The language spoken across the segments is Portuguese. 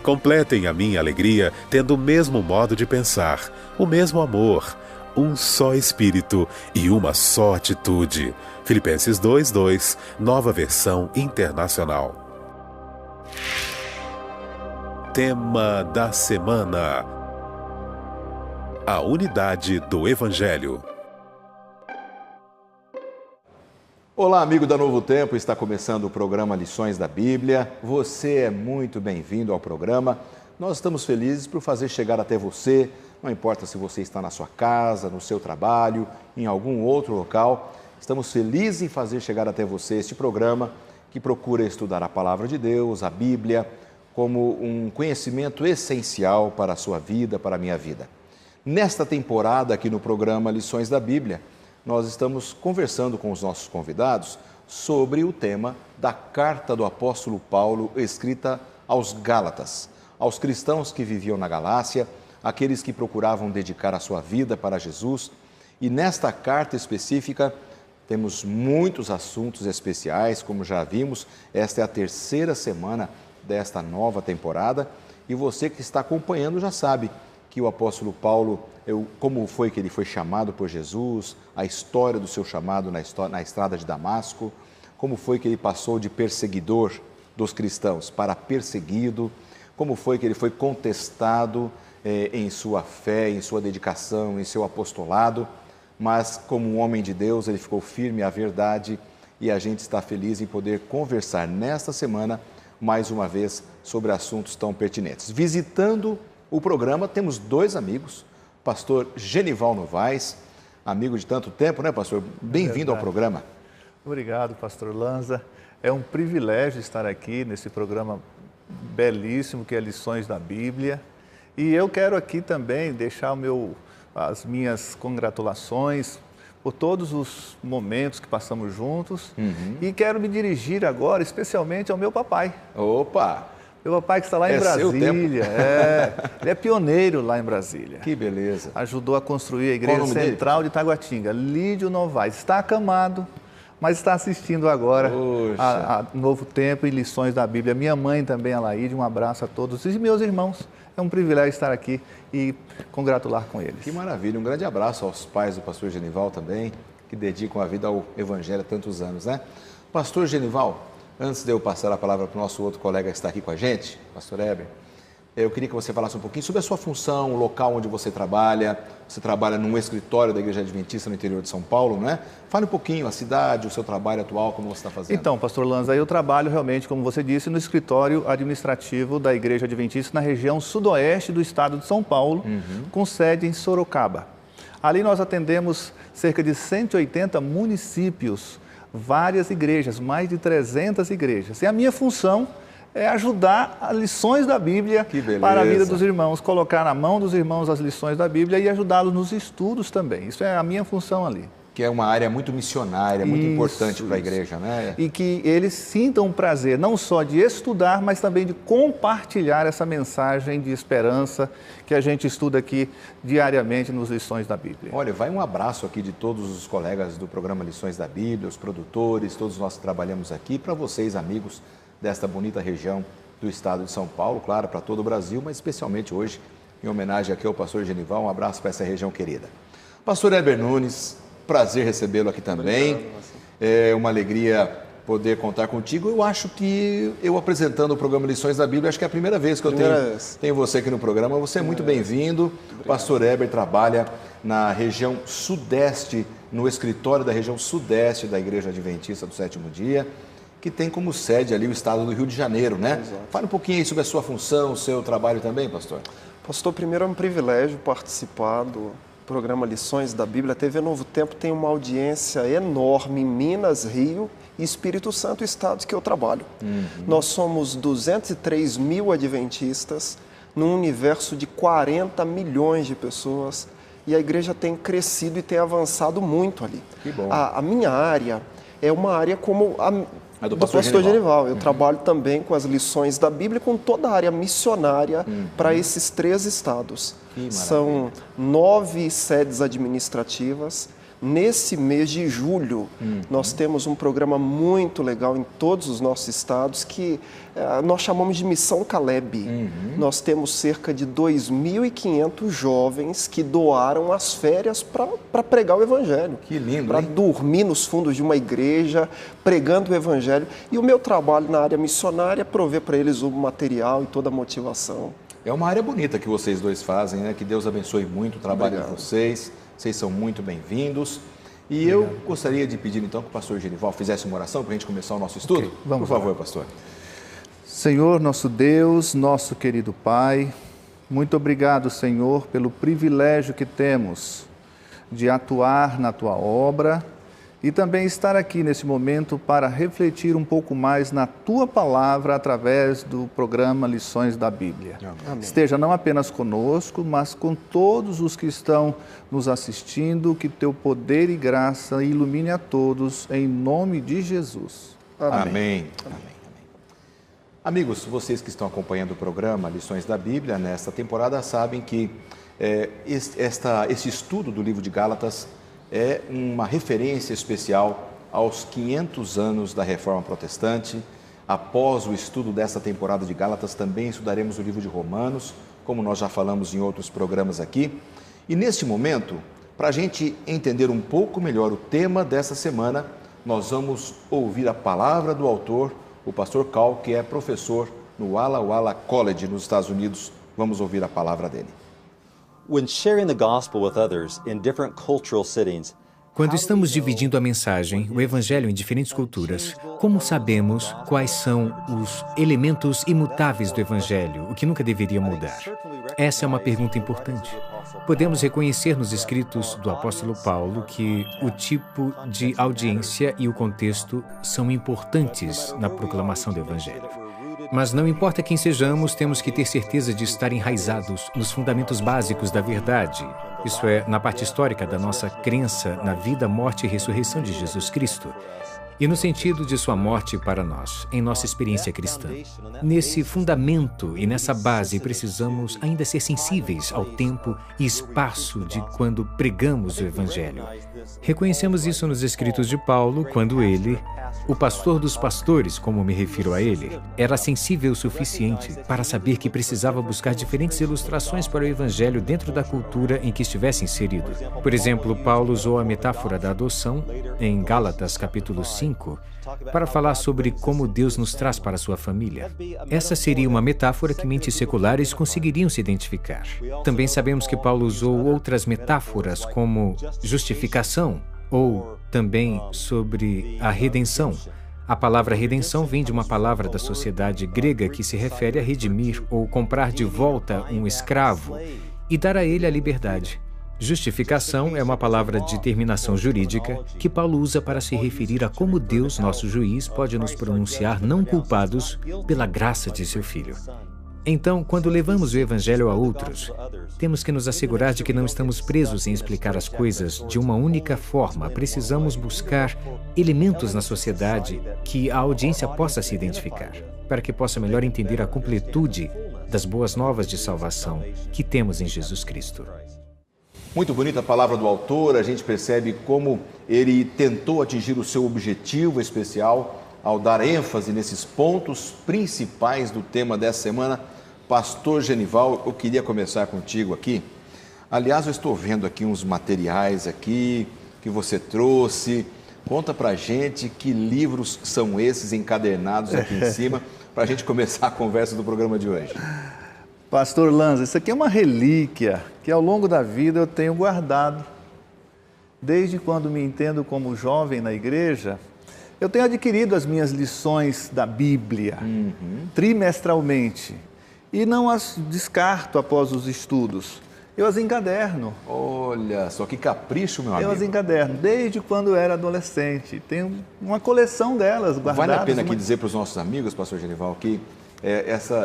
Completem a minha alegria tendo o mesmo modo de pensar, o mesmo amor, um só Espírito e uma só atitude. Filipenses 2:2, Nova Versão Internacional. Tema da semana: a unidade do Evangelho. Olá, amigo da Novo Tempo, está começando o programa Lições da Bíblia. Você é muito bem-vindo ao programa. Nós estamos felizes por fazer chegar até você, não importa se você está na sua casa, no seu trabalho, em algum outro local. Estamos felizes em fazer chegar até você este programa que procura estudar a Palavra de Deus, a Bíblia, como um conhecimento essencial para a sua vida, para a minha vida. Nesta temporada aqui no programa Lições da Bíblia, nós estamos conversando com os nossos convidados sobre o tema da carta do apóstolo Paulo escrita aos Gálatas, aos cristãos que viviam na Galácia, aqueles que procuravam dedicar a sua vida para Jesus. E nesta carta específica temos muitos assuntos especiais, como já vimos. Esta é a terceira semana desta nova temporada e você que está acompanhando já sabe que o apóstolo Paulo, como foi que ele foi chamado por Jesus, a história do seu chamado na estrada de Damasco, como foi que ele passou de perseguidor dos cristãos para perseguido, como foi que ele foi contestado em sua fé, em sua dedicação, em seu apostolado, mas como um homem de Deus ele ficou firme à verdade e a gente está feliz em poder conversar nesta semana mais uma vez sobre assuntos tão pertinentes. Visitando o programa, temos dois amigos, pastor Genival Novaes, amigo de tanto tempo, né, pastor? Bem-vindo ao programa. Obrigado, pastor Lanza. É um privilégio estar aqui nesse programa belíssimo que é Lições da Bíblia. E eu quero aqui também deixar as minhas congratulações por todos os momentos que passamos juntos. E quero me dirigir agora especialmente ao meu papai. Opa! Meu papai que está lá em Brasília, ele é pioneiro lá em Brasília. Que beleza. Ajudou a construir a Igreja Central de Taguatinga, Lídio Novaes. Está acamado, mas está assistindo agora a Novo Tempo e Lições da Bíblia. Minha mãe também, Alaide, um abraço a todos. E meus irmãos, é um privilégio estar aqui e congratular com eles. Que maravilha, um grande abraço aos pais do pastor Genival também, que dedicam a vida ao Evangelho há tantos anos, né? Pastor Genival, antes de eu passar a palavra para o nosso outro colega que está aqui com a gente, pastor Heber, eu queria que você falasse um pouquinho sobre a sua função, o local onde você trabalha num escritório da Igreja Adventista no interior de São Paulo, não é? Fale um pouquinho a cidade, o seu trabalho atual, como você está fazendo. Então, pastor Lanza, eu trabalho realmente, como você disse, no escritório administrativo da Igreja Adventista na região sudoeste do estado de São Paulo, com sede em Sorocaba. Ali nós atendemos cerca de 180 municípios, várias igrejas, mais de 300 igrejas. E a minha função é ajudar as lições da Bíblia para a vida dos irmãos, colocar na mão dos irmãos as lições da Bíblia e ajudá-los nos estudos também. Isso é a minha função ali. Que é uma área muito missionária, muito importante para a igreja, né? E que eles sintam o prazer não só de estudar, mas também de compartilhar essa mensagem de esperança que a gente estuda aqui diariamente nos Lições da Bíblia. Olha, vai um abraço aqui de todos os colegas do programa Lições da Bíblia, os produtores, todos nós que trabalhamos aqui, para vocês, amigos desta bonita região do estado de São Paulo, claro, para todo o Brasil, mas especialmente hoje, em homenagem aqui ao pastor Genival, um abraço para essa região querida. Pastor Heber Nunes, prazer recebê-lo aqui também. Obrigado, é uma alegria poder contar contigo. Eu acho que eu apresentando o programa Lições da Bíblia, acho que é a primeira vez que eu tenho você aqui no programa. Você é muito bem-vindo. O pastor Heber trabalha na região sudeste, no escritório da região sudeste da Igreja Adventista do Sétimo Dia, que tem como sede ali o estado do Rio de Janeiro, né? Exato. Fala um pouquinho aí sobre a sua função, o seu trabalho também, pastor. Pastor, primeiro é um privilégio participar do programa Lições da Bíblia. A TV Novo Tempo tem uma audiência enorme em Minas, Rio e Espírito Santo, estados que eu trabalho. Nós somos 203 mil adventistas num universo de 40 milhões de pessoas e a igreja tem crescido e tem avançado muito ali. Que bom. A minha área é uma área como a do pastor Genival. Eu trabalho também com as lições da Bíblia, com toda a área missionária para esses 3 estados. São 9 sedes administrativas, Nesse mês de julho, nós temos um programa muito legal em todos os nossos estados que nós chamamos de Missão Caleb. Nós temos cerca de 2.500 jovens que doaram as férias para pregar o Evangelho. Que lindo, para dormir nos fundos de uma igreja, pregando o Evangelho. E o meu trabalho na área missionária é prover para eles o material e toda a motivação. É uma área bonita que vocês dois fazem, né? Que Deus abençoe muito o trabalho Obrigado. de vocês. Vocês são muito bem-vindos. E eu gostaria de pedir então que o pastor Genival fizesse uma oração para a gente começar o nosso estudo. Vamos Por favor, lá. pastor. Senhor, nosso Deus, nosso querido Pai, muito obrigado, Senhor, pelo privilégio que temos de atuar na Tua obra e também estar aqui nesse momento para refletir um pouco mais na Tua palavra através do programa Lições da Bíblia. Amém. Esteja não apenas conosco, mas com todos os que estão nos assistindo, que Teu poder e graça ilumine a todos, em nome de Jesus. Amém. Amigos, vocês que estão acompanhando o programa Lições da Bíblia, nesta temporada, sabem que esse estudo do livro de Gálatas é uma referência especial aos 500 anos da Reforma Protestante. Após o estudo desta temporada de Gálatas, também estudaremos o livro de Romanos, como nós já falamos em outros programas aqui. E neste momento, para a gente entender um pouco melhor o tema dessa semana, nós vamos ouvir a palavra do autor, o pastor Cal, que é professor no Walla Walla College, nos Estados Unidos. Vamos ouvir a palavra dele. When sharing the gospel with others in different cultural settings, quando estamos dividindo a mensagem, o Evangelho em diferentes culturas, como sabemos quais são os elementos imutáveis do Evangelho, o que nunca deveria mudar? Essa é uma pergunta importante. Podemos reconhecer nos escritos do apóstolo Paulo que o tipo de audiência e o contexto são importantes na proclamação do Evangelho. Mas não importa quem sejamos, temos que ter certeza de estar enraizados nos fundamentos básicos da verdade. Isso é, na parte histórica da nossa crença na vida, morte e ressurreição de Jesus Cristo. E no sentido de sua morte para nós, em nossa experiência cristã. Nesse fundamento e nessa base, precisamos ainda ser sensíveis ao tempo e espaço de quando pregamos o Evangelho. Reconhecemos isso nos escritos de Paulo, quando ele, o pastor dos pastores, como me refiro a ele, era sensível o suficiente para saber que precisava buscar diferentes ilustrações para o Evangelho dentro da cultura em que estivesse inserido. Por exemplo, Paulo usou a metáfora da adoção em Gálatas capítulo 5, para falar sobre como Deus nos traz para a sua família. Essa seria uma metáfora que mentes seculares conseguiriam se identificar. Também sabemos que Paulo usou outras metáforas como justificação ou também sobre a redenção. A palavra redenção vem de uma palavra da sociedade grega que se refere a redimir ou comprar de volta um escravo e dar a ele a liberdade. Justificação é uma palavra de terminação jurídica que Paulo usa para se referir a como Deus, nosso juiz, pode nos pronunciar não culpados pela graça de seu Filho. Então, quando levamos o Evangelho a outros, temos que nos assegurar de que não estamos presos em explicar as coisas de uma única forma. Precisamos buscar elementos na sociedade que a audiência possa se identificar, para que possa melhor entender a completude das boas novas de salvação que temos em Jesus Cristo. Muito bonita a palavra do autor, a gente percebe como ele tentou atingir o seu objetivo especial ao dar ênfase nesses pontos principais do tema dessa semana. Pastor Genival, eu queria começar contigo aqui. Aliás, eu estou vendo aqui uns materiais aqui que você trouxe. Conta pra gente que livros são esses encadernados aqui em cima, para a gente começar a conversa do programa de hoje. Pastor Lanza, isso aqui é uma relíquia que ao longo da vida eu tenho guardado. Desde quando me entendo como jovem na igreja, eu tenho adquirido as minhas lições da Bíblia trimestralmente e não as descarto após os estudos. Eu as encaderno. Olha só que capricho, meu amigo. Eu as encaderno desde quando eu era adolescente. Tenho uma coleção delas guardadas. Vale a pena aqui dizer para os nossos amigos, pastor Genival, que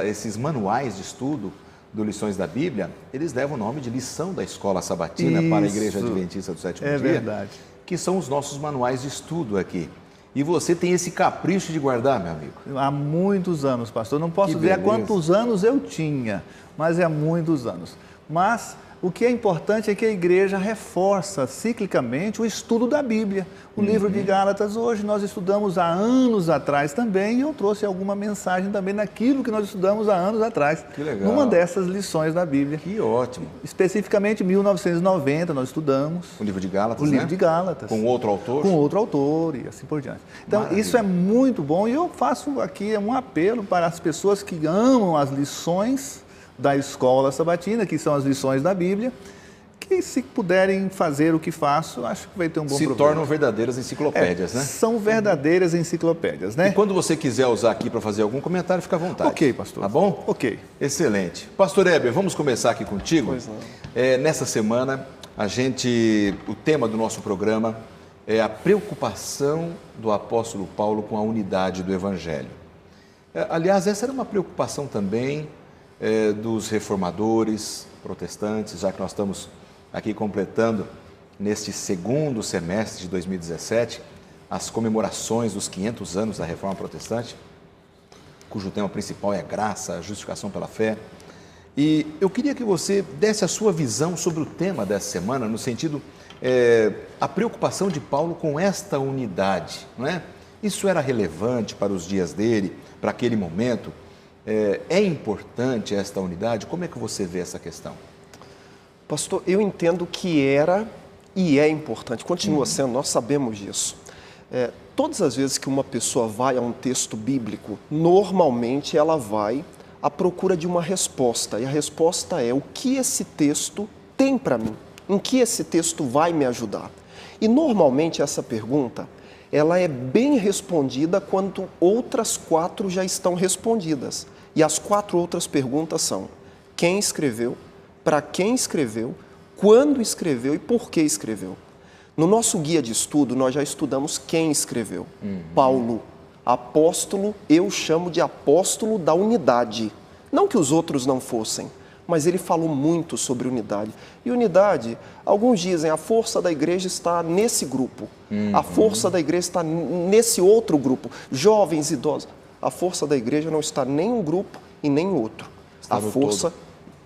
esses manuais de estudo do Lições da Bíblia, eles levam o nome de Lição da Escola Sabatina para a Igreja Adventista do Sétimo Dia. É verdade. Que são os nossos manuais de estudo aqui. E você tem esse capricho de guardar, meu amigo? Há muitos anos, pastor. Não posso dizer há quantos anos eu tinha, mas é há muitos anos. Mas O que é importante é que a igreja reforça ciclicamente o estudo da Bíblia. O livro de Gálatas, hoje, nós estudamos há anos atrás também, e eu trouxe alguma mensagem também naquilo que nós estudamos há anos atrás. Que legal. Numa dessas lições da Bíblia. Que ótimo. Especificamente, em 1990, nós estudamos. O livro de Gálatas, O livro de Gálatas. Com outro autor? Com outro autor e assim por diante. Então, Maravilha. Isso é muito bom, e eu faço aqui um apelo para as pessoas que amam as lições da escola sabatina, que são as lições da Bíblia, que se puderem fazer o que faço, acho que vai ter um bom proveito. Se tornam verdadeiras enciclopédias, né? São verdadeiras enciclopédias, né? E quando você quiser usar aqui para fazer algum comentário, fica à vontade. Ok, pastor. Tá bom? Ok. Excelente. Pastor Heber, vamos começar aqui contigo? Pois não. Nessa semana, o tema do nosso programa é a preocupação do apóstolo Paulo com a unidade do Evangelho. Aliás, essa era uma preocupação também dos reformadores protestantes, já que nós estamos aqui completando, neste segundo semestre de 2017, as comemorações dos 500 anos da Reforma Protestante, cujo tema principal é a graça, a justificação pela fé. E eu queria que você desse a sua visão sobre o tema dessa semana, no sentido, a preocupação de Paulo com esta unidade, não é? Isso era relevante para os dias dele, para aquele momento? É importante esta unidade? Como é que você vê essa questão? Pastor, eu entendo que era e é importante, continua sendo, nós sabemos disso. Todas as vezes que uma pessoa vai a um texto bíblico, normalmente ela vai à procura de uma resposta. E a resposta é: o que esse texto tem para mim? Em que esse texto vai me ajudar? E normalmente essa pergunta, ela é bem respondida quando outras 4 já estão respondidas. E as 4 outras perguntas são: quem escreveu, para quem escreveu, quando escreveu e por que escreveu. No nosso guia de estudo, nós já estudamos quem escreveu. Paulo, apóstolo, eu chamo de apóstolo da unidade. Não que os outros não fossem, mas ele falou muito sobre unidade. E unidade, alguns dizem, a força da igreja está nesse grupo, a força da igreja está nesse outro grupo, jovens, idosos. A força da igreja não está nem um grupo e nem outro. A força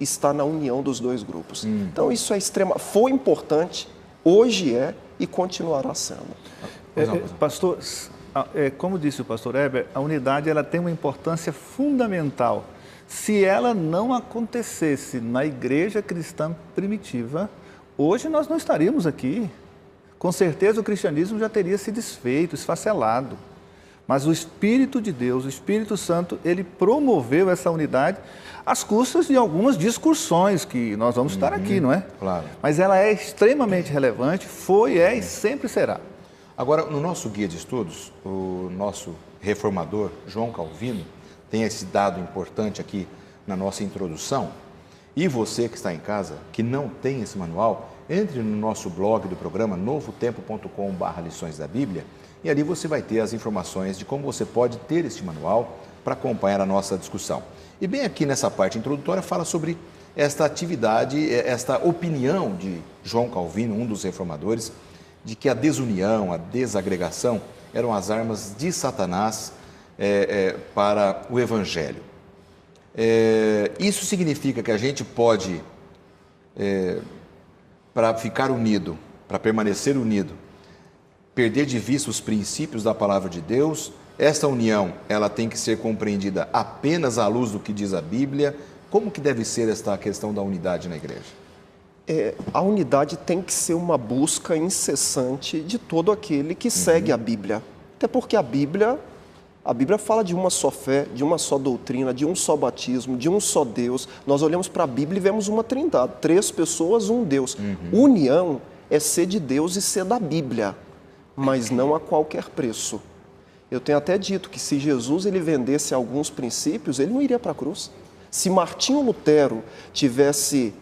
está na união dos 2 grupos. Então isso foi importante, hoje é e continuará sendo. Pastor, como disse o pastor Heber, a unidade ela tem uma importância fundamental. Se ela não acontecesse na igreja cristã primitiva, hoje nós não estaríamos aqui. Com certeza o cristianismo já teria se desfeito, esfacelado. Mas o Espírito de Deus, o Espírito Santo, ele promoveu essa unidade às custas de algumas discussões que nós vamos estar aqui, não é? Claro. Mas ela é extremamente relevante, foi, é e sempre será. Agora, no nosso guia de estudos, o nosso reformador, João Calvino, tem esse dado importante aqui na nossa introdução. E você que está em casa, que não tem esse manual, entre no nosso blog do programa, novotempo.com/lições da Bíblia, e ali você vai ter as informações de como você pode ter este manual para acompanhar a nossa discussão. E bem aqui nessa parte introdutória fala sobre esta atividade, esta opinião de João Calvino, um dos reformadores, de que a desunião, a desagregação eram as armas de Satanás para o Evangelho. Isso significa que a gente pode, para ficar unido, para permanecer unido, perder de vista os princípios da palavra de Deus. Esta união, ela tem que ser compreendida apenas à luz do que diz a Bíblia. Como que deve ser esta questão da unidade na igreja? A unidade tem que ser uma busca incessante de todo aquele que segue a Bíblia. Até porque a Bíblia fala de uma só fé, de uma só doutrina, de um só batismo, de um só Deus. Nós olhamos para a Bíblia e vemos uma trindade, 3 pessoas, um Deus. União é ser de Deus e ser da Bíblia, mas não a qualquer preço. Eu tenho até dito que se Jesus ele vendesse alguns princípios, ele não iria para a cruz. Se Martinho Lutero tivesse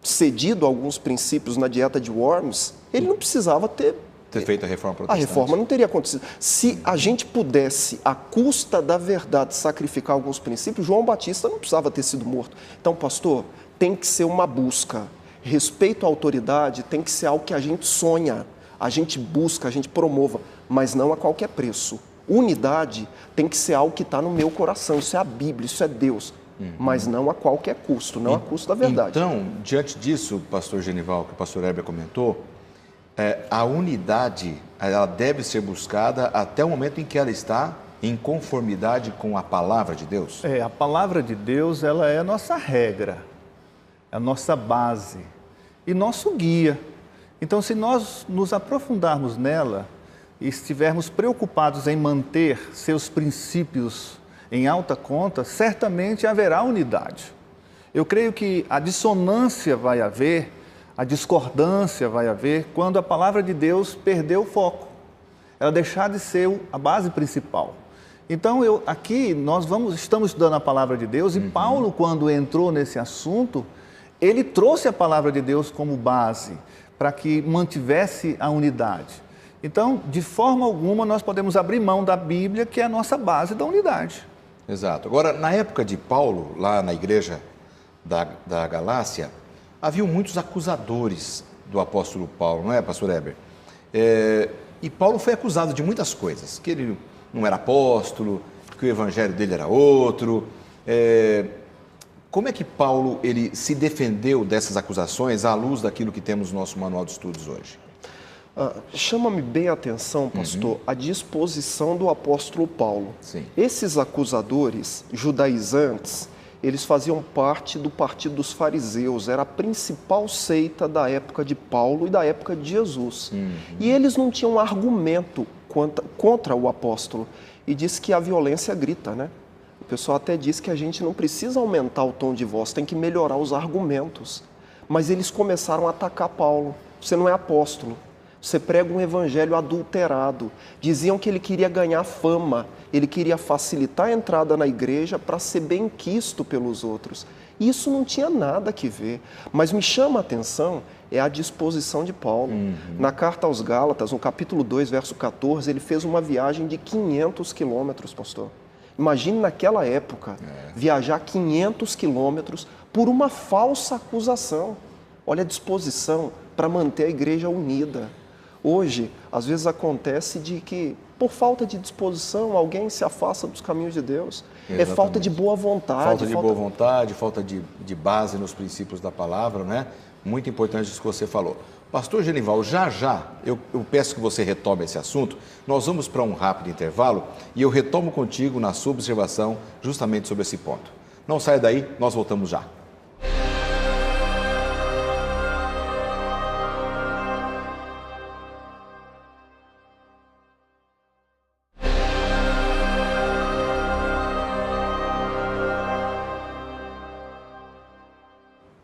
cedido alguns princípios na dieta de Worms, ele não precisava ter feito a reforma protestante. A reforma não teria acontecido. Se a gente pudesse, à custa da verdade, sacrificar alguns princípios, João Batista não precisava ter sido morto. Então, pastor, tem que ser uma busca. Respeito à autoridade tem que ser algo que a gente sonha, a gente busca, a gente promova, mas não a qualquer preço. Unidade tem que ser algo que está no meu coração, isso é a Bíblia, isso é Deus. mas não a qualquer custo, não a custo da verdade. Então, diante disso, pastor Genival, que o pastor Heber comentou, a unidade ela deve ser buscada até o momento em que ela está em conformidade com a palavra de Deus? A palavra de Deus, ela é a nossa regra, é a nossa base e nosso guia. Então, se nós nos aprofundarmos nela e estivermos preocupados em manter seus princípios em alta conta, certamente haverá unidade. Eu creio que a dissonância vai haver, a discordância vai haver, quando a palavra de Deus perdeu o foco, ela deixar de ser a base principal. Então, aqui nós estamos estudando a palavra de Deus e Paulo, quando entrou nesse assunto, ele trouxe a palavra de Deus como base para que mantivesse a unidade. Então, de forma alguma, nós podemos abrir mão da Bíblia, que é a nossa base da unidade. Exato. Agora, na época de Paulo, lá na igreja da Galácia, haviam muitos acusadores do apóstolo Paulo, não é, pastor Heber? E Paulo foi acusado de muitas coisas, que ele não era apóstolo, que o evangelho dele era outro. Como é que Paulo ele se defendeu dessas acusações à luz daquilo que temos no nosso manual de estudos hoje? Chama-me bem a atenção, pastor, a disposição do apóstolo Paulo. Sim. Esses acusadores judaizantes, eles faziam parte do partido dos fariseus, era a principal seita da época de Paulo e da época de Jesus. E eles não tinham argumento contra o apóstolo. E diz que a violência grita, né? O pessoal até diz que a gente não precisa aumentar o tom de voz, tem que melhorar os argumentos. Mas eles começaram a atacar Paulo. Você não é apóstolo. Você prega um evangelho adulterado. Diziam que ele queria ganhar fama, ele queria facilitar a entrada na igreja para ser benquisto pelos outros. Isso não tinha nada que ver. Mas me chama a atenção a disposição de Paulo. Na carta aos Gálatas, no capítulo 2, verso 14, ele fez uma viagem de 500 quilômetros, pastor. Imagine naquela época, viajar 500 quilômetros por uma falsa acusação. Olha a disposição para manter a igreja unida. Hoje, às vezes acontece de que, por falta de disposição, alguém se afasta dos caminhos de Deus. Exatamente. É falta de boa vontade. Falta de boa vontade, falta de base nos princípios da palavra, né? Muito importante isso que você falou. Pastor Genival, já eu peço que você retome esse assunto. Nós vamos para um rápido intervalo e eu retomo contigo na sua observação justamente sobre esse ponto. Não saia daí, nós voltamos já.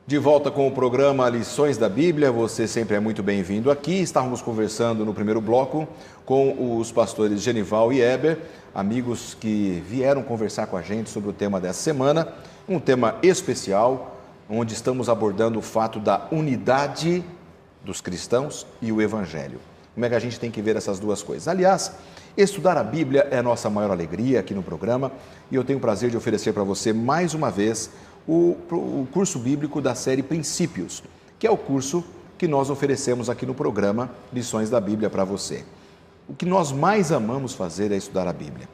De volta com o programa Lições da Bíblia, você sempre é muito bem-vindo aqui. Estávamos conversando no primeiro bloco com os pastores Genival e Heber, amigos que vieram conversar com a gente sobre o tema dessa semana, um tema especial, onde estamos abordando o fato da unidade dos cristãos e o Evangelho. Como é que a gente tem que ver essas duas coisas? Aliás, estudar a Bíblia é a nossa maior alegria aqui no programa e eu tenho o prazer de oferecer para você mais uma vez o curso bíblico da série Princípios, que é o curso que nós oferecemos aqui no programa Lições da Bíblia para você. O que nós mais amamos fazer é estudar a Bíblia.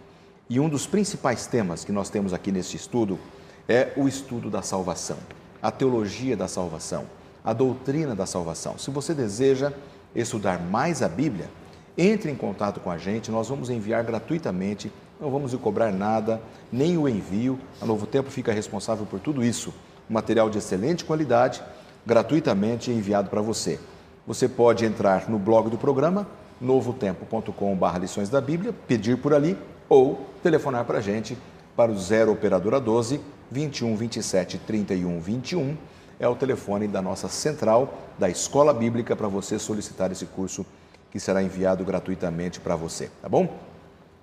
E um dos principais temas que nós temos aqui neste estudo é o estudo da salvação, a teologia da salvação, a doutrina da salvação. Se você deseja estudar mais a Bíblia, entre em contato com a gente, nós vamos enviar gratuitamente, não vamos lhe cobrar nada, nem o envio. A Novo Tempo fica responsável por tudo isso. Um material de excelente qualidade, gratuitamente enviado para você. Você pode entrar no blog do programa, novotempo.com/lições da Bíblia, pedir por ali ou telefonar para a gente para o 0 operadora 12 21 27 31 21. É o telefone da nossa central da Escola Bíblica para você solicitar esse curso que será enviado gratuitamente para você, tá bom?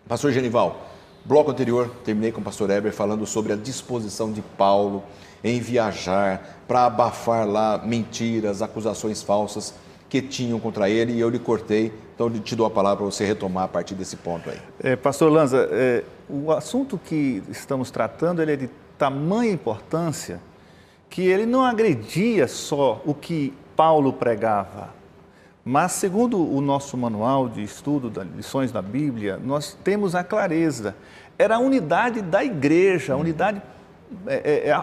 Pastor Genival, bloco anterior, terminei com o pastor Heber falando sobre a disposição de Paulo em viajar para abafar lá mentiras, acusações falsas que tinham contra ele e eu lhe cortei, então eu te dou a palavra para você retomar a partir desse ponto aí. Pastor Lanza, o assunto que estamos tratando ele é de tamanha importância que ele não agredia só o que Paulo pregava, mas, segundo o nosso manual de estudo das lições da Bíblia, nós temos a clareza. Era a unidade da igreja, a unidade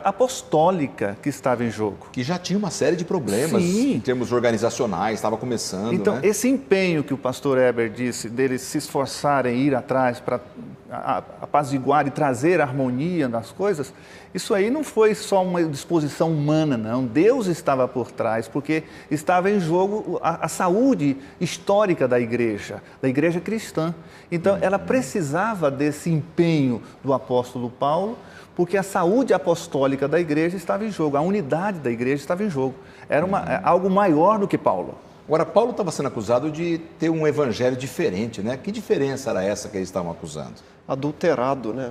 apostólica que estava em jogo. Que já tinha uma série de problemas Sim. em termos organizacionais, estava começando, Então, né? esse empenho que o pastor Heber disse, deles se esforçarem, ir atrás para apaziguar e trazer harmonia nas coisas, isso aí não foi só uma disposição humana, não. Deus estava por trás, porque estava em jogo a saúde histórica da igreja cristã. Então, ela precisava desse empenho do apóstolo Paulo, porque a saúde apostólica da igreja estava em jogo, a unidade da igreja estava em jogo. Era algo maior do que Paulo. Agora, Paulo estava sendo acusado de ter um evangelho diferente, né? Que diferença era essa que eles estavam acusando? Adulterado, né?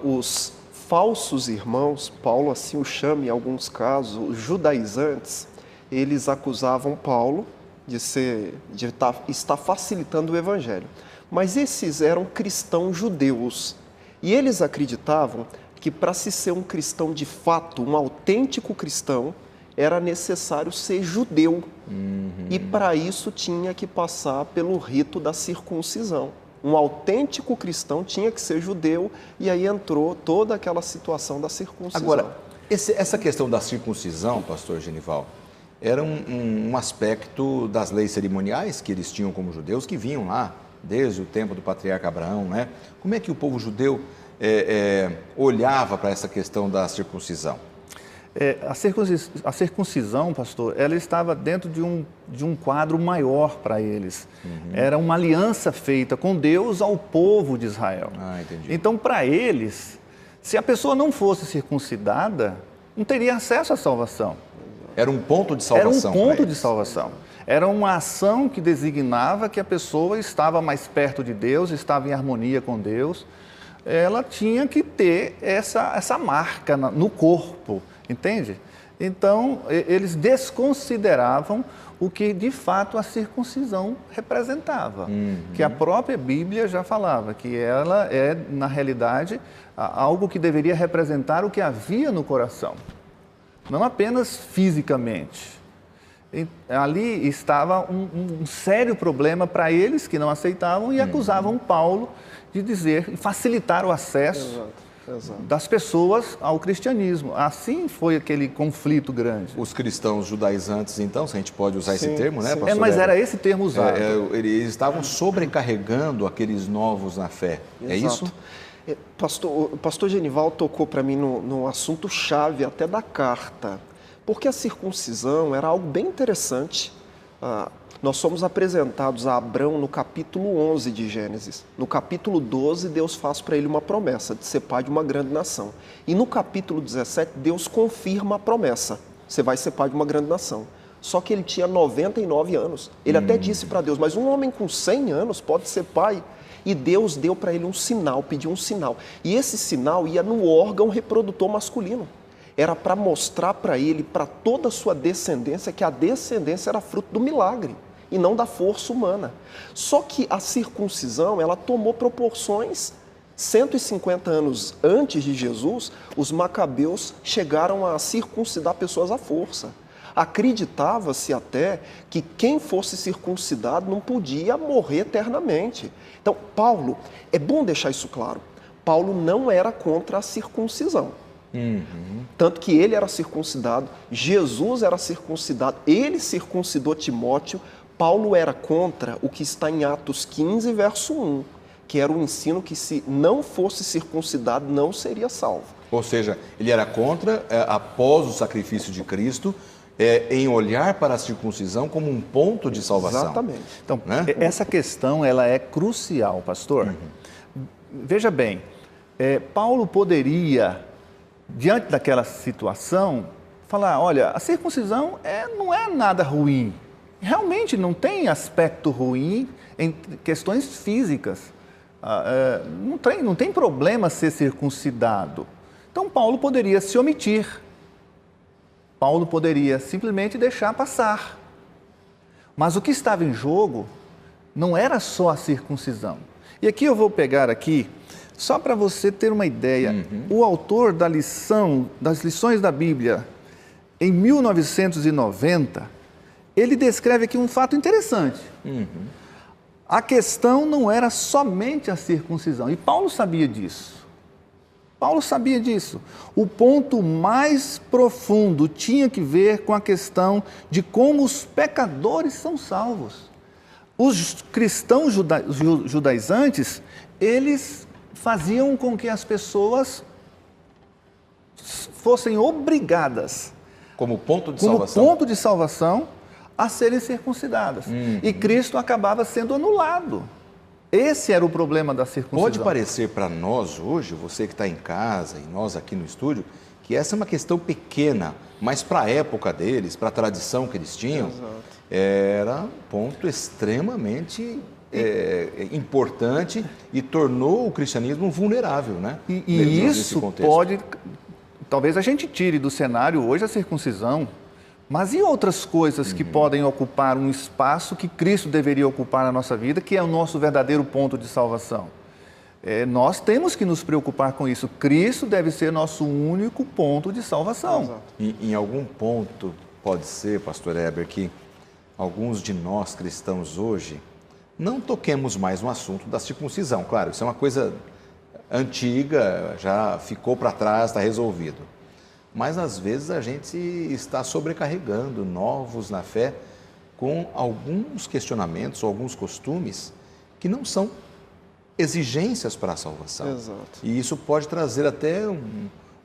Os falsos irmãos, Paulo assim o chama em alguns casos, os judaizantes, eles acusavam Paulo de estar facilitando o evangelho. Mas esses eram cristãos judeus. E eles acreditavam que para se ser um cristão de fato, um autêntico cristão, era necessário ser judeu. E para isso tinha que passar pelo rito da circuncisão. Um autêntico cristão tinha que ser judeu, e aí entrou toda aquela situação da circuncisão. Agora, essa questão da circuncisão, pastor Genival, era um aspecto das leis cerimoniais que eles tinham como judeus, que vinham lá desde o tempo do patriarca Abraão, né? Como é que o povo judeu olhava para essa questão da circuncisão? A circuncisão, pastor, ela estava dentro de um quadro maior para eles. Era uma aliança feita com Deus ao povo de Israel. Entendi. Então, para eles, se a pessoa não fosse circuncidada, não teria acesso à salvação. Era um ponto de salvação. Era um ponto de salvação. Era uma ação que designava que a pessoa estava mais perto de Deus, estava em harmonia com Deus. Ela tinha que ter essa marca no corpo, entende? Então, eles desconsideravam o que de fato a circuncisão representava. Que a própria Bíblia já falava, que ela é, na realidade, algo que deveria representar o que havia no coração. Não apenas fisicamente. Ali estava um sério problema para eles que não aceitavam e acusavam Paulo de dizer, facilitar o acesso das pessoas ao cristianismo. Assim foi aquele conflito grande. Os cristãos judaizantes, então, se a gente pode usar esse termo, né, pastor? Mas era esse termo usado. Eles estavam sobrecarregando aqueles novos na fé. É isso? Pastor Genival tocou para mim no assunto chave até da carta. Porque a circuncisão era algo bem interessante. Nós somos apresentados a Abrão no capítulo 11 de Gênesis. No capítulo 12, Deus faz para ele uma promessa de ser pai de uma grande nação. E no capítulo 17, Deus confirma a promessa. Você vai ser pai de uma grande nação. Só que ele tinha 99 anos. Ele até disse para Deus, mas um homem com 100 anos pode ser pai? E Deus deu para ele um sinal, pediu um sinal. E esse sinal ia no órgão reprodutor masculino. Era para mostrar para ele, para toda a sua descendência, que a descendência era fruto do milagre e não da força humana. Só que a circuncisão, ela tomou proporções. 150 anos antes de Jesus, os macabeus chegaram a circuncidar pessoas à força. Acreditava-se até que quem fosse circuncidado não podia morrer eternamente. Então, Paulo, é bom deixar isso claro, Paulo não era contra a circuncisão. Tanto que ele era circuncidado, Jesus era circuncidado, ele circuncidou Timóteo. Paulo era contra o que está em Atos 15, verso 1, que era o ensino que se não fosse circuncidado não seria salvo. Ou seja, ele era contra, após o sacrifício de Cristo, em olhar para a circuncisão como um ponto de salvação. Exatamente. Então, essa questão ela é crucial, pastor. Veja bem, Paulo poderia, diante daquela situação, falar, olha, a circuncisão não é nada ruim. Realmente não tem aspecto ruim em questões físicas. Não tem problema ser circuncidado. Então, Paulo poderia se omitir. Paulo poderia simplesmente deixar passar. Mas o que estava em jogo não era só a circuncisão. E aqui eu vou pegar aqui, só para você ter uma ideia, o autor das lições da Bíblia, em 1990, ele descreve aqui um fato interessante. A questão não era somente a circuncisão, e Paulo sabia disso. Paulo sabia disso. O ponto mais profundo tinha que ver com a questão de como os pecadores são salvos. Os cristãos judaizantes, eles faziam com que as pessoas fossem obrigadas, como ponto de salvação, a serem circuncidadas. E Cristo acabava sendo anulado. Esse era o problema da circuncisão. Pode parecer para nós hoje, você que está em casa e nós aqui no estúdio, que essa é uma questão pequena, mas para a época deles, para a tradição que eles tinham, era um ponto extremamente importante e tornou o cristianismo vulnerável, né? E isso pode... Talvez a gente tire do cenário hoje a circuncisão, mas e outras coisas que podem ocupar um espaço que Cristo deveria ocupar na nossa vida, que é o nosso verdadeiro ponto de salvação? Nós temos que nos preocupar com isso. Cristo deve ser nosso único ponto de salvação. Em algum ponto, pode ser, pastor Heber, que alguns de nós cristãos hoje não toquemos mais no assunto da circuncisão. Claro, isso é uma coisa antiga, já ficou para trás, está resolvido. Mas às vezes a gente está sobrecarregando novos na fé com alguns questionamentos ou alguns costumes que não são exigências para a salvação. Exato. E isso pode trazer até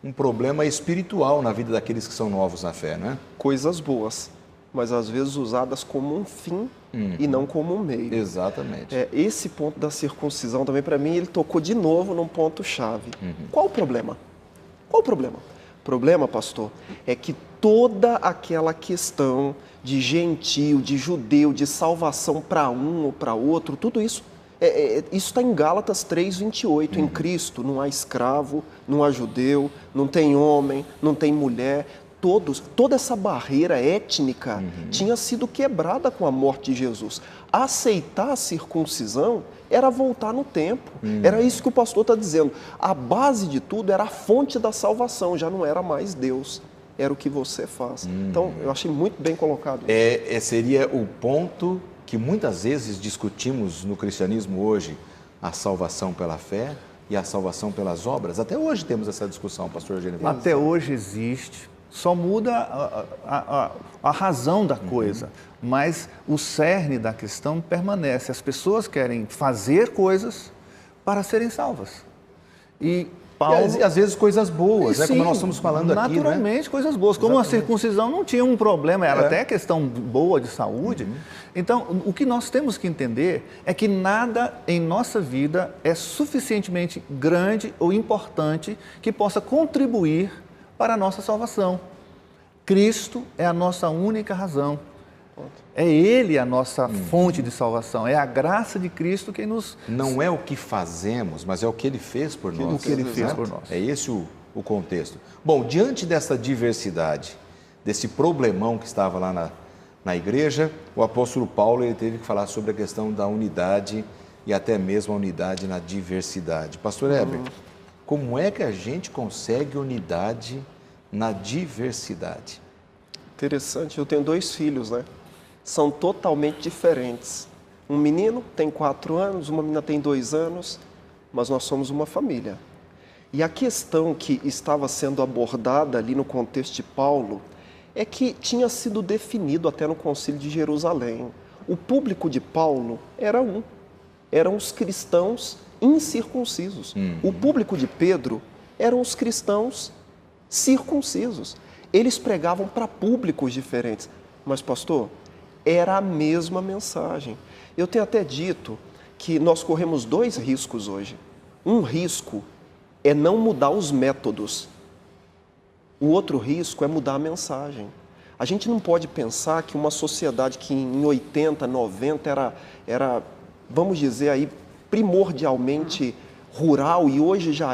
um problema espiritual na vida daqueles que são novos na fé, né? Coisas boas, mas às vezes usadas como um fim e não como um meio. Exatamente. Esse ponto da circuncisão também, para mim, ele tocou de novo num ponto-chave. Qual o problema? Qual o problema? O problema, pastor, é que toda aquela questão de gentio, de judeu, de salvação para um ou para outro, tudo isso, isso está em Gálatas 3:28. Em Cristo não há escravo, não há judeu, não tem homem, não tem mulher. Toda essa barreira étnica tinha sido quebrada com a morte de Jesus. Aceitar a circuncisão era voltar no tempo. Era isso que o pastor está dizendo. A base de tudo era a fonte da salvação, já não era mais Deus, era o que você faz. Então, eu achei muito bem colocado. Seria o ponto que muitas vezes discutimos no cristianismo hoje, a salvação pela fé e a salvação pelas obras. Até hoje temos essa discussão, pastor Eugênio. Até hoje existe. Só muda a razão da coisa, mas o cerne da questão permanece. As pessoas querem fazer coisas para serem salvas. E Paulo... E às vezes coisas boas, né? Como nós estamos falando aqui, né? Naturalmente, coisas boas. Como a circuncisão não tinha um problema, era até questão boa de saúde. Então, o que nós temos que entender é que nada em nossa vida é suficientemente grande ou importante que possa contribuir para a nossa salvação. Cristo é a nossa única razão. É Ele a nossa fonte de salvação. É a graça de Cristo que nos... Não é o que fazemos, mas é o que Ele fez por nós. O que Ele fez por nós. É esse o contexto. Bom, diante dessa diversidade, desse problemão que estava lá na igreja, o apóstolo Paulo ele teve que falar sobre a questão da unidade e até mesmo a unidade na diversidade. Pastor Heber, como é que a gente consegue unidade na diversidade? Interessante, eu tenho 2 filhos, né? São totalmente diferentes. Um menino tem 4 anos, uma menina tem 2 anos, mas nós somos uma família. E a questão que estava sendo abordada ali no contexto de Paulo é que tinha sido definido até no Concílio de Jerusalém. O público de Paulo era eram os cristãos incircuncisos. O público de Pedro eram os cristãos circuncisos. Eles pregavam para públicos diferentes. Mas, pastor, era a mesma mensagem. Eu tenho até dito que nós corremos 2 riscos hoje. Um risco é não mudar os métodos. O outro risco é mudar a mensagem. A gente não pode pensar que uma sociedade que em 80, 90 era vamos dizer aí, primordialmente rural e hoje já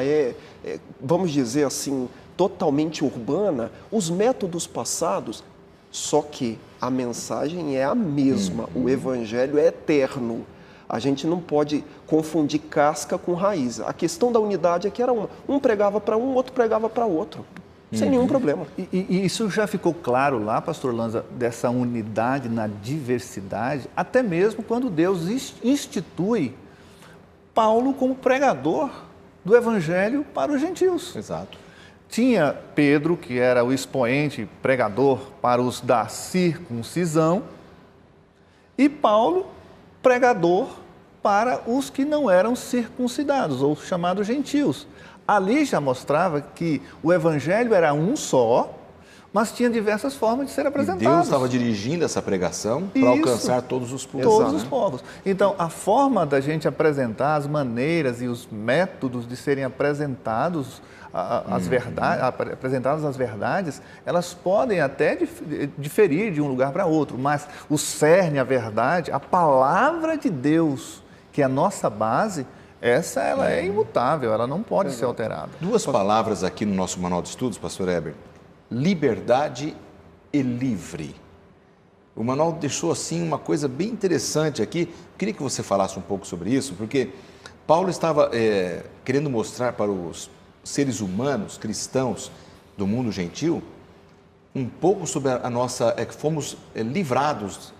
vamos dizer assim, totalmente urbana, os métodos passados, só que a mensagem é a mesma, o evangelho é eterno. A gente não pode confundir casca com raiz. A questão da unidade é que era uma. Um pregava para um, outro pregava para outro. Sem nenhum problema. E isso já ficou claro lá, pastor Lanza, dessa unidade na diversidade, até mesmo quando Deus institui Paulo como pregador do evangelho para os gentios. Exato. Tinha Pedro, que era o expoente pregador para os da circuncisão, e Paulo, pregador para os que não eram circuncidados, ou chamados gentios. Ali já mostrava que o evangelho era um só, mas tinha diversas formas de ser apresentado. E Deus estava dirigindo essa pregação para alcançar todos os povos. Todos os povos. Então, a forma da gente apresentar, as maneiras e os métodos de serem apresentados apresentadas as verdades, elas podem até diferir de um lugar para outro, mas o cerne, a verdade, a palavra de Deus, que é a nossa base, ela é imutável, ela não pode ser alterada. Duas palavras aqui no nosso manual de estudos, pastor Heber: liberdade e livre. O manual deixou assim uma coisa bem interessante aqui. Queria que você falasse um pouco sobre isso, porque Paulo estava querendo mostrar para os seres humanos, cristãos do mundo gentil, um pouco sobre a nossa, que fomos livrados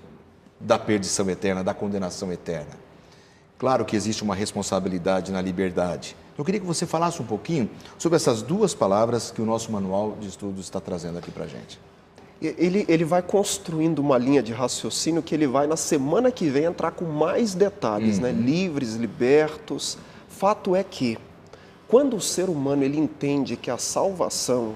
da perdição eterna, da condenação eterna. Claro que existe uma responsabilidade na liberdade. Eu queria que você falasse um pouquinho sobre essas duas palavras que o nosso manual de estudos está trazendo aqui para a gente. Ele vai construindo uma linha de raciocínio que ele vai, na semana que vem, entrar com mais detalhes, né? Livres, libertos. Fato é que, quando o ser humano ele entende que a salvação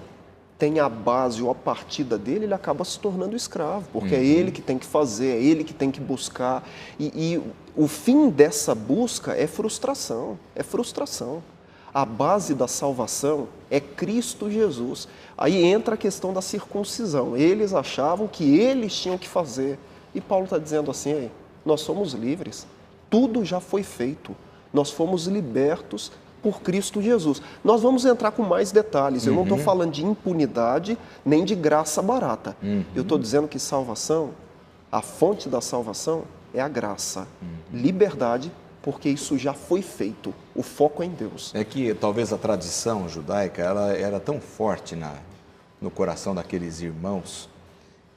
tem a base ou a partida dele, ele acaba se tornando escravo, porque é ele que tem que fazer, é ele que tem que buscar. E o fim dessa busca é frustração, A base da salvação é Cristo Jesus. Aí entra a questão da circuncisão. Eles achavam que eles tinham que fazer. E Paulo está dizendo assim, nós somos livres, tudo já foi feito, nós fomos libertos por Cristo Jesus. Nós vamos entrar com mais detalhes. Eu não estou falando de impunidade, nem de graça barata. Eu estou dizendo que salvação, a fonte da salvação é a graça. Liberdade, porque isso já foi feito. O foco é em Deus. É que talvez a tradição judaica ela era tão forte no coração daqueles irmãos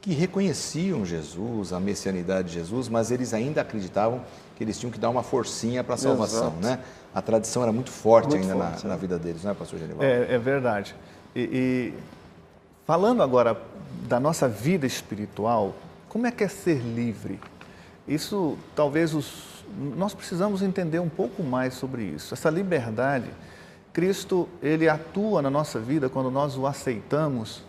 que reconheciam Jesus, a messianidade de Jesus, mas eles ainda acreditavam que eles tinham que dar uma forcinha para a salvação, né? A tradição era muito forte na vida deles, não é, pastor Genivaldo? É verdade. E falando agora da nossa vida espiritual, como é que é ser livre? Isso, talvez, nós precisamos entender um pouco mais sobre isso. Essa liberdade, Cristo, ele atua na nossa vida quando nós o aceitamos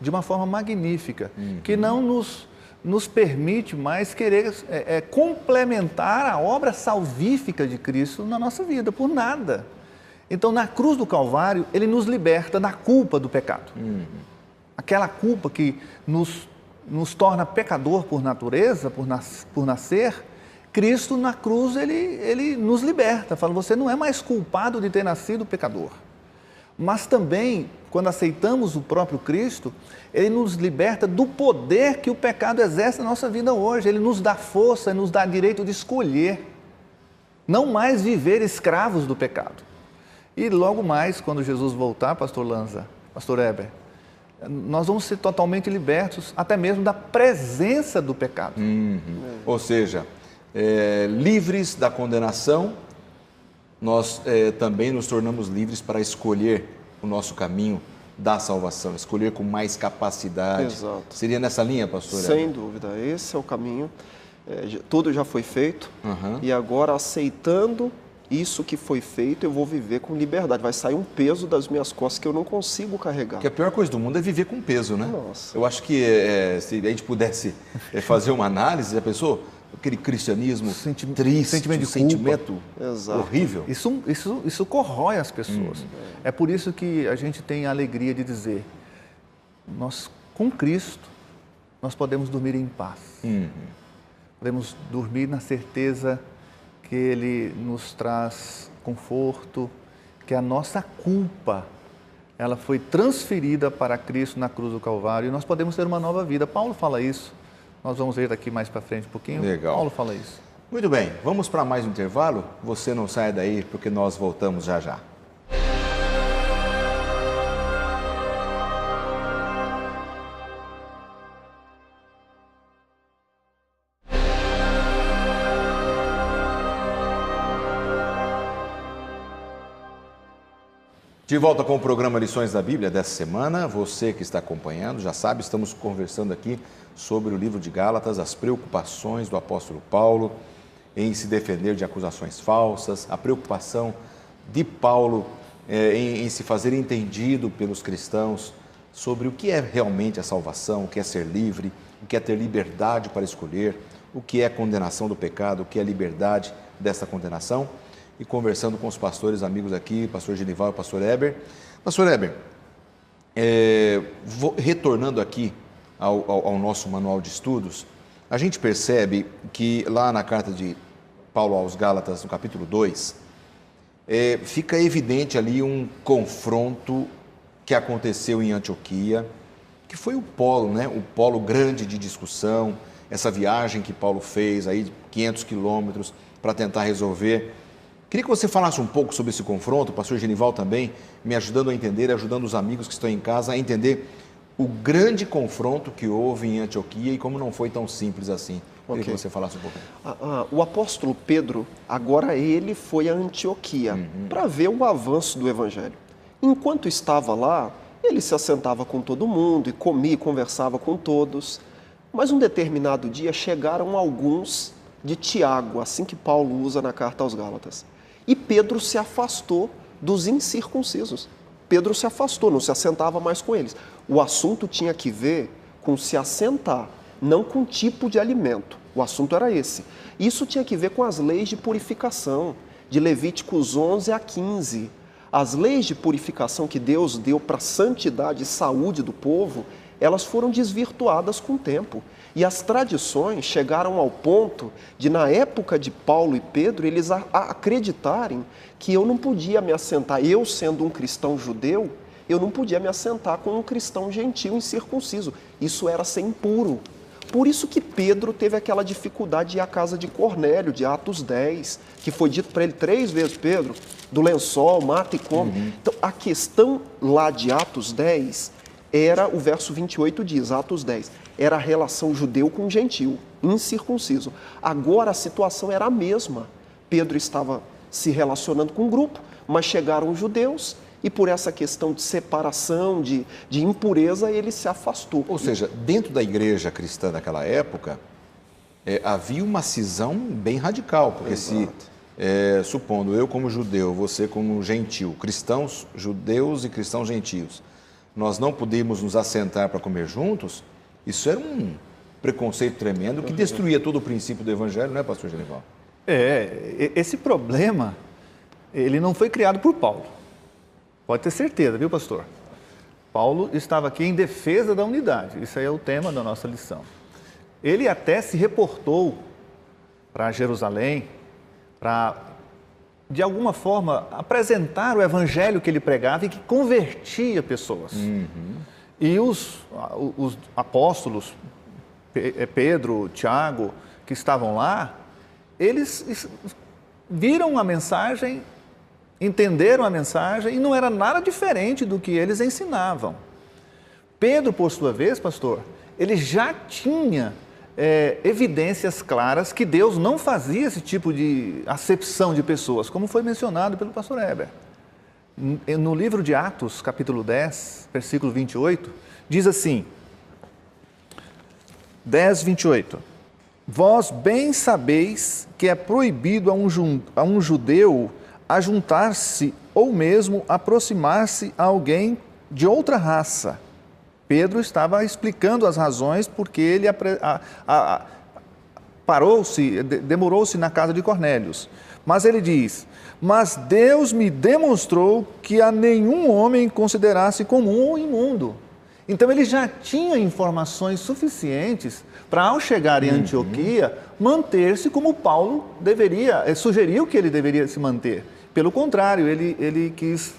de uma forma magnífica, que não nos permite mais querer complementar a obra salvífica de Cristo na nossa vida, por nada. Então, na cruz do Calvário, ele nos liberta da culpa do pecado. Aquela culpa que nos torna pecador por natureza, por nascer, Cristo na cruz, ele nos liberta, fala, você não é mais culpado de ter nascido pecador. Mas também, quando aceitamos o próprio Cristo, ele nos liberta do poder que o pecado exerce na nossa vida hoje. Ele nos dá força, nos dá direito de escolher, não mais viver escravos do pecado. E logo mais, quando Jesus voltar, pastor Lanza, pastor Heber, nós vamos ser totalmente libertos, até mesmo da presença do pecado. Ou seja, livres da condenação, nós também nos tornamos livres para escolher o nosso caminho da salvação, escolher com mais capacidade. Exato. Seria nessa linha, pastor? Sem dúvida, esse é o caminho. Tudo já foi feito e agora, aceitando isso que foi feito, eu vou viver com liberdade. Vai sair um peso das minhas costas que eu não consigo carregar. Porque a pior coisa do mundo é viver com peso, né? Nossa. Eu acho que se a gente pudesse fazer uma análise, já pensou? Aquele cristianismo triste, sentimento de sentimento Exato. horrível. Isso corrói as pessoas. É por isso que a gente tem a alegria de dizer, nós, com Cristo, nós podemos dormir em paz. Podemos dormir na certeza que Ele nos traz conforto, que a nossa culpa, ela foi transferida para Cristo na cruz do Calvário e nós podemos ter uma nova vida. Paulo fala isso. Nós vamos ver daqui mais para frente um pouquinho. Legal. Paulo fala isso. Muito bem, vamos para mais um intervalo? Você não saia daí, porque nós voltamos já já. De volta com o programa Lições da Bíblia dessa semana. Você que está acompanhando já sabe, estamos conversando aqui sobre o livro de Gálatas, as preocupações do apóstolo Paulo em se defender de acusações falsas, a preocupação de Paulo em se fazer entendido pelos cristãos sobre o que é realmente a salvação, o que é ser livre, o que é ter liberdade para escolher, o que é condenação do pecado, o que é liberdade dessa condenação. E conversando com os pastores amigos aqui, pastor Genival e pastor Heber. Pastor Heber, retornando aqui ao nosso manual de estudos, a gente percebe que lá na carta de Paulo aos Gálatas, no capítulo 2, fica evidente ali um confronto que aconteceu em Antioquia, que foi o polo, né? O polo grande de discussão, essa viagem que Paulo fez aí de 500 quilômetros para tentar resolver. Queria que você falasse um pouco sobre esse confronto, o pastor Genival também, me ajudando a entender, ajudando os amigos que estão em casa a entender o grande confronto que houve em Antioquia e como não foi tão simples assim. Queria que você falasse um pouco. O apóstolo Pedro, agora ele foi a Antioquia para ver o avanço do evangelho. Enquanto estava lá, ele se assentava com todo mundo e comia e conversava com todos. Mas um determinado dia chegaram alguns de Tiago, assim que Paulo usa na carta aos Gálatas. E Pedro se afastou dos incircuncisos. Pedro se afastou, não se assentava mais com eles. O assunto tinha que ver com se assentar, não com tipo de alimento. O assunto era esse. Isso tinha que ver com as leis de purificação, de Levíticos 11 a 15. As leis de purificação que Deus deu para a santidade e saúde do povo, elas foram desvirtuadas com o tempo. E as tradições chegaram ao ponto de, na época de Paulo e Pedro, eles acreditarem que eu não podia me assentar, eu sendo um cristão judeu, eu não podia me assentar com um cristão gentil incircunciso. Isso era ser impuro. Por isso que Pedro teve aquela dificuldade de ir à casa de Cornélio, de Atos 10, que foi dito para ele 3 vezes, Pedro, do lençol, mata e come. Então, a questão lá de Atos 10 era, o verso 28 diz, Atos 10, era a relação judeu com gentil, incircunciso. Agora a situação era a mesma. Pedro estava se relacionando com um grupo, mas chegaram os judeus e por essa questão de separação, de impureza, ele se afastou. Ou seja, dentro da igreja cristã daquela época, havia uma cisão bem radical, porque supondo eu como judeu, você como gentil, cristãos judeus e cristãos gentios, nós não podíamos nos assentar para comer juntos, isso era um preconceito tremendo que destruía todo o princípio do evangelho, não é, pastor Genival? Esse problema, ele não foi criado por Paulo. Pode ter certeza, viu, pastor? Paulo estava aqui em defesa da unidade. Isso aí é o tema da nossa lição. Ele até se reportou para Jerusalém para, de alguma forma, apresentar o evangelho que ele pregava e que convertia pessoas. E os apóstolos, Pedro, Tiago, que estavam lá, eles viram a mensagem, entenderam a mensagem e não era nada diferente do que eles ensinavam. Pedro, por sua vez, pastor, ele já tinha evidências claras que Deus não fazia esse tipo de acepção de pessoas, como foi mencionado pelo pastor Heber. No livro de Atos, capítulo 10, versículo 28, diz assim, 10, 28, vós bem sabeis que é proibido a um judeu ajuntar-se ou mesmo aproximar-se a alguém de outra raça. Pedro estava explicando as razões porque ele demorou-se na casa de Cornélios. Mas ele diz, mas Deus me demonstrou que a nenhum homem considerasse comum ou imundo. Então ele já tinha informações suficientes para, ao chegar em Antioquia, manter-se como Paulo sugeriu que ele deveria se manter. Pelo contrário, ele quis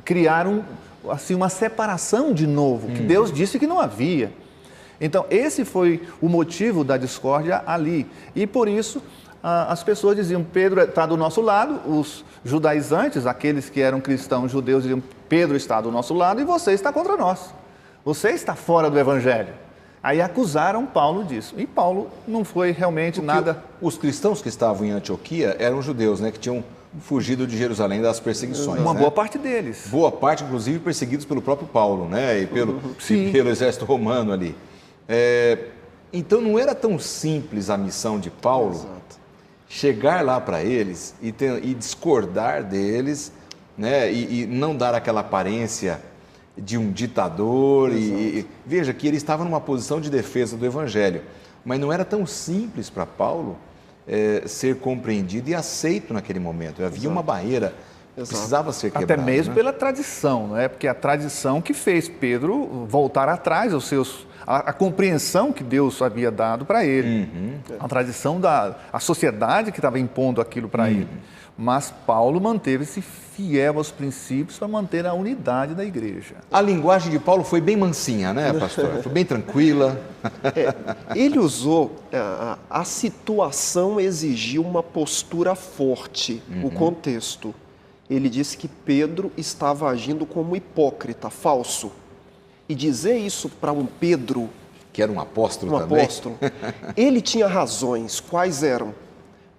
criar uma separação de novo, que Deus disse que não havia. Então, esse foi o motivo da discórdia ali. E por isso, as pessoas diziam, Pedro está do nosso lado, os judaizantes, aqueles que eram cristãos judeus, diziam, Pedro está do nosso lado e você está contra nós. Você está fora do evangelho. Aí acusaram Paulo disso. E Paulo não foi realmente nada... Os cristãos que estavam em Antioquia eram judeus, né, que tinham fugido de Jerusalém das perseguições. Uma né? boa parte deles. Boa parte, inclusive, perseguidos pelo próprio Paulo, né? E pelo exército romano ali. Então não era tão simples a missão de Paulo chegar lá para eles e discordar deles, né? E não dar aquela aparência de um ditador. Veja que ele estava numa posição de defesa do evangelho, mas não era tão simples para Paulo ser compreendido e aceito naquele momento. Havia uma barreira que precisava ser quebrada. Até mesmo pela tradição, não é? Porque a tradição que fez Pedro voltar atrás aos seus... A compreensão que Deus havia dado para ele. A tradição a sociedade que estava impondo aquilo para ele. Mas Paulo manteve-se fiel aos princípios para manter a unidade da igreja. A linguagem de Paulo foi bem mansinha, né, pastor? Foi bem tranquila. Ele usou... A situação exigiu uma postura forte, o contexto. Ele disse que Pedro estava agindo como hipócrita, falso. E dizer isso para um Pedro... Que era um apóstolo também. Ele tinha razões. Quais eram?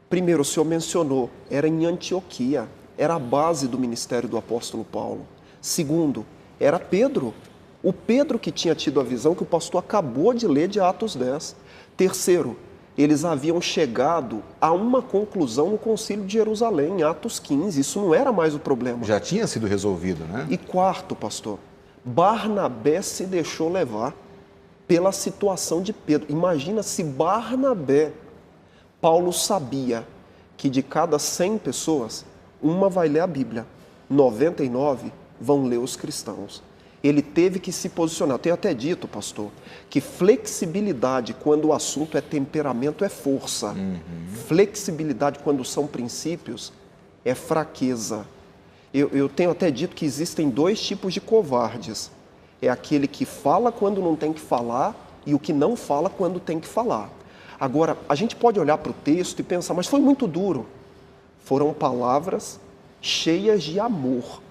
Primeiro, o senhor mencionou, era em Antioquia. Era a base do ministério do apóstolo Paulo. Segundo, era Pedro. O Pedro que tinha tido a visão que o pastor acabou de ler de Atos 10. Terceiro, eles haviam chegado a uma conclusão no Concílio de Jerusalém, em Atos 15. Isso não era mais o problema. Já tinha sido resolvido, né? E quarto, pastor, Barnabé se deixou levar pela situação de Pedro. Imagina se Barnabé, Paulo sabia que de cada 100 pessoas, uma vai ler a Bíblia, 99 vão ler os cristãos. Ele teve que se posicionar. Eu tenho até dito, pastor, que flexibilidade quando o assunto é temperamento é força. Flexibilidade quando são princípios é fraqueza. Eu tenho até dito que existem 2 tipos de covardes. É aquele que fala quando não tem que falar e o que não fala quando tem que falar. Agora, a gente pode olhar para o texto e pensar, mas foi muito duro. Foram palavras cheias de amor.